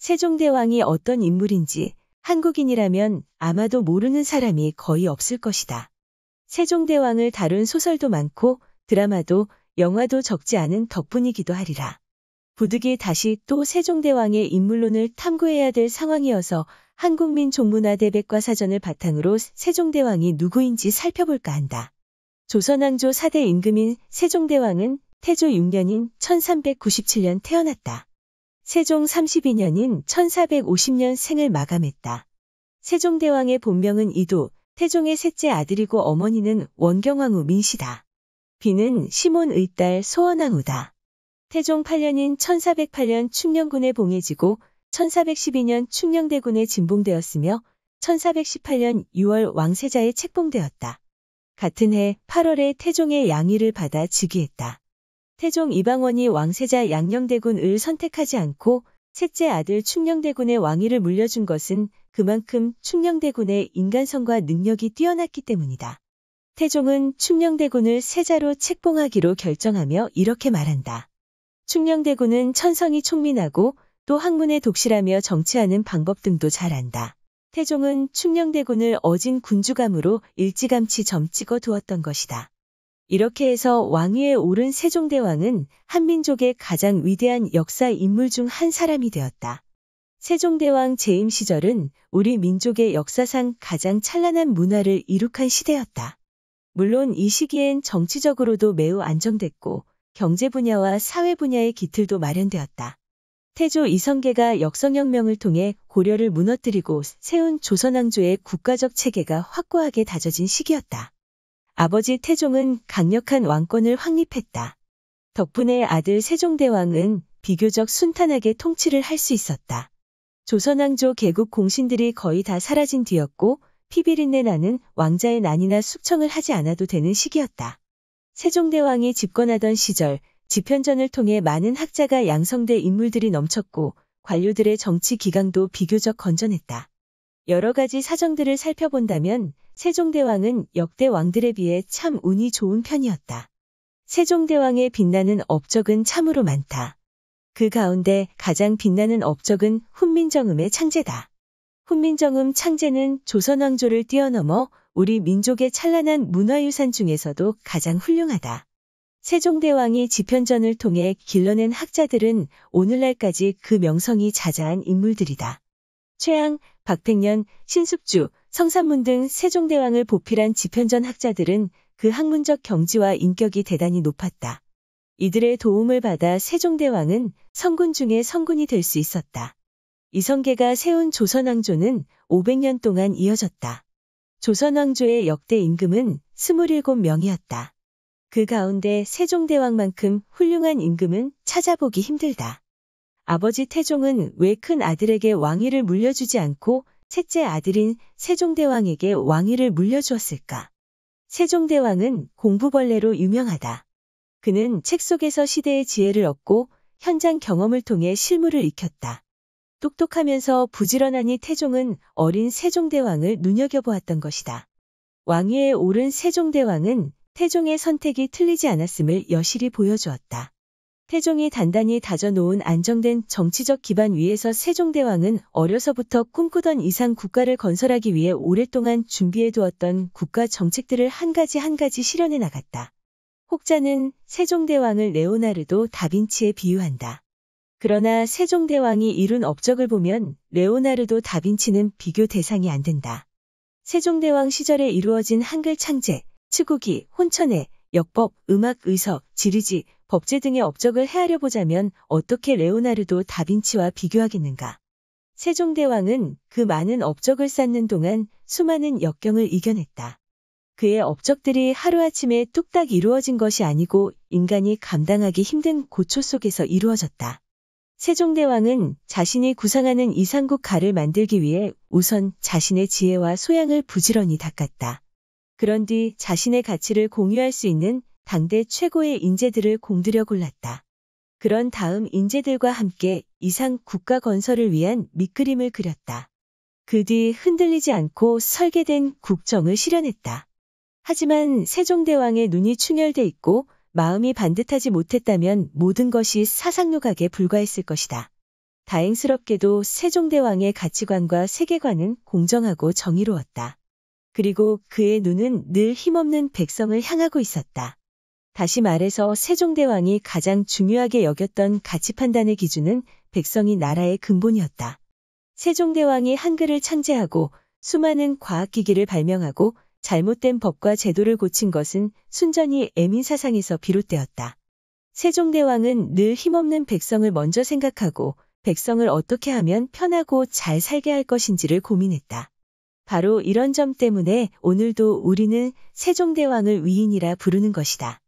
세종대왕이 어떤 인물인지 한국인이라면 아마도 모르는 사람이 거의 없을 것이다. 세종대왕을 다룬 소설도 많고 드라마도 영화도 적지 않은 덕분이기도 하리라. 부득이 다시 또 세종대왕의 인물론을 탐구해야 될 상황이어서 한국민 종문화대백과사전을 바탕으로 세종대왕이 누구인지 살펴볼까 한다. 조선왕조 4대 임금인 세종대왕은 태조 6년인 1397년 태어났다. 세종 32년인 1450년 생을 마감했다. 세종대왕의 본명은 이도, 태종의 셋째 아들이고 어머니는 원경왕후 민씨다. 비는 시몬의 딸 소원왕후다. 태종 8년인 1408년 충녕군에 봉해지고 1412년 충녕대군에 진봉되었으며 1418년 6월 왕세자에 책봉되었다. 같은 해 8월에 태종의 양위를 받아 즉위했다. 태종 이방원이 왕세자 양녕대군을 선택하지 않고 셋째 아들 충녕대군의 왕위를 물려준 것은 그만큼 충녕대군의 인간성과 능력이 뛰어났기 때문이다. 태종은 충녕대군을 세자로 책봉하기로 결정하며 이렇게 말한다. 충녕대군은 천성이 총민하고 또 학문에 독실하며 정치하는 방법 등도 잘 안다. 태종은 충녕대군을 어진 군주감으로 일찌감치 점찍어 두었던 것이다. 이렇게 해서 왕위에 오른 세종대왕은 한민족의 가장 위대한 역사 인물 중 한 사람이 되었다. 세종대왕 재임 시절은 우리 민족의 역사상 가장 찬란한 문화를 이룩한 시대였다. 물론 이 시기엔 정치적으로도 매우 안정됐고 경제 분야와 사회 분야의 기틀도 마련되었다. 태조 이성계가 역성혁명을 통해 고려를 무너뜨리고 세운 조선왕조의 국가적 체계가 확고하게 다져진 시기였다. 아버지 태종은 강력한 왕권을 확립했다. 덕분에 아들 세종대왕은 비교적 순탄하게 통치를 할 수 있었다. 조선왕조 개국 공신들이 거의 다 사라진 뒤였고 피비린내 나는 왕자의 난이나 숙청을 하지 않아도 되는 시기였다. 세종대왕이 집권하던 시절 집현전을 통해 많은 학자가 양성돼 인물들이 넘쳤고 관료들의 정치 기강도 비교적 건전했다. 여러 가지 사정들을 살펴본다면 세종대왕은 역대 왕들에 비해 참 운이 좋은 편이었다. 세종대왕의 빛나는 업적은 참으로 많다. 그 가운데 가장 빛나는 업적은 훈민정음의 창제다. 훈민정음 창제는 조선왕조를 뛰어넘어 우리 민족의 찬란한 문화유산 중에서도 가장 훌륭하다. 세종대왕이 집현전을 통해 길러낸 학자들은 오늘날까지 그 명성이 자자한 인물들이다. 최양, 박택년, 신숙주, 성산문 등 세종대왕을 보필한 집현전 학자들은 그 학문적 경지와 인격이 대단히 높았다. 이들의 도움을 받아 세종대왕은 성군 중에 성군이 될 수 있었다. 이성계가 세운 조선왕조는 500년 동안 이어졌다. 조선왕조의 역대 임금은 27명이었다. 그 가운데 세종대왕만큼 훌륭한 임금은 찾아보기 힘들다. 아버지 태종은 왜 큰 아들에게 왕위를 물려주지 않고 셋째 아들인 세종대왕에게 왕위를 물려주었을까? 세종대왕은 공부벌레로 유명하다. 그는 책 속에서 시대의 지혜를 얻고 현장 경험을 통해 실무를 익혔다. 똑똑하면서 부지런하니 태종은 어린 세종대왕을 눈여겨보았던 것이다. 왕위에 오른 세종대왕은 태종의 선택이 틀리지 않았음을 여실히 보여주었다. 태종이 단단히 다져놓은 안정된 정치적 기반 위에서 세종대왕은 어려서부터 꿈꾸던 이상 국가를 건설하기 위해 오랫동안 준비해두었던 국가 정책들을 한 가지 실현해 나갔다. 혹자는 세종대왕을 레오나르도 다빈치에 비유한다. 그러나 세종대왕이 이룬 업적을 보면 레오나르도 다빈치는 비교 대상이 안 된다. 세종대왕 시절에 이루어진 한글 창제, 치국이, 혼천애, 역법, 음악, 의석, 지리지, 법제 등의 업적을 헤아려 보자면 어떻게 레오나르도 다빈치와 비교하겠는가. 세종대왕은 그 많은 업적을 쌓는 동안 수많은 역경을 이겨냈다. 그의 업적들이 하루아침에 뚝딱 이루어진 것이 아니고 인간이 감당하기 힘든 고초 속에서 이루어졌다. 세종대왕은 자신이 구상하는 이상국 가를 만들기 위해 우선 자신의 지혜와 소양을 부지런히 닦았다. 그런 뒤 자신의 가치를 공유할 수 있는 당대 최고의 인재들을 공들여 골랐다. 그런 다음 인재들과 함께 이상 국가 건설을 위한 밑그림을 그렸다. 그 뒤 흔들리지 않고 설계된 국정을 실현했다. 하지만 세종대왕의 눈이 충혈돼 있고 마음이 반듯하지 못했다면 모든 것이 사상누각에 불과했을 것이다. 다행스럽게도 세종대왕의 가치관과 세계관은 공정하고 정의로웠다. 그리고 그의 눈은 늘 힘없는 백성을 향하고 있었다. 다시 말해서 세종대왕이 가장 중요하게 여겼던 가치 판단의 기준은 백성이 나라의 근본이었다. 세종대왕이 한글을 창제하고 수많은 과학기기를 발명하고 잘못된 법과 제도를 고친 것은 순전히 애민사상에서 비롯되었다. 세종대왕은 늘 힘없는 백성을 먼저 생각하고 백성을 어떻게 하면 편하고 잘 살게 할 것인지를 고민했다. 바로 이런 점 때문에 오늘도 우리는 세종대왕을 위인이라 부르는 것이다.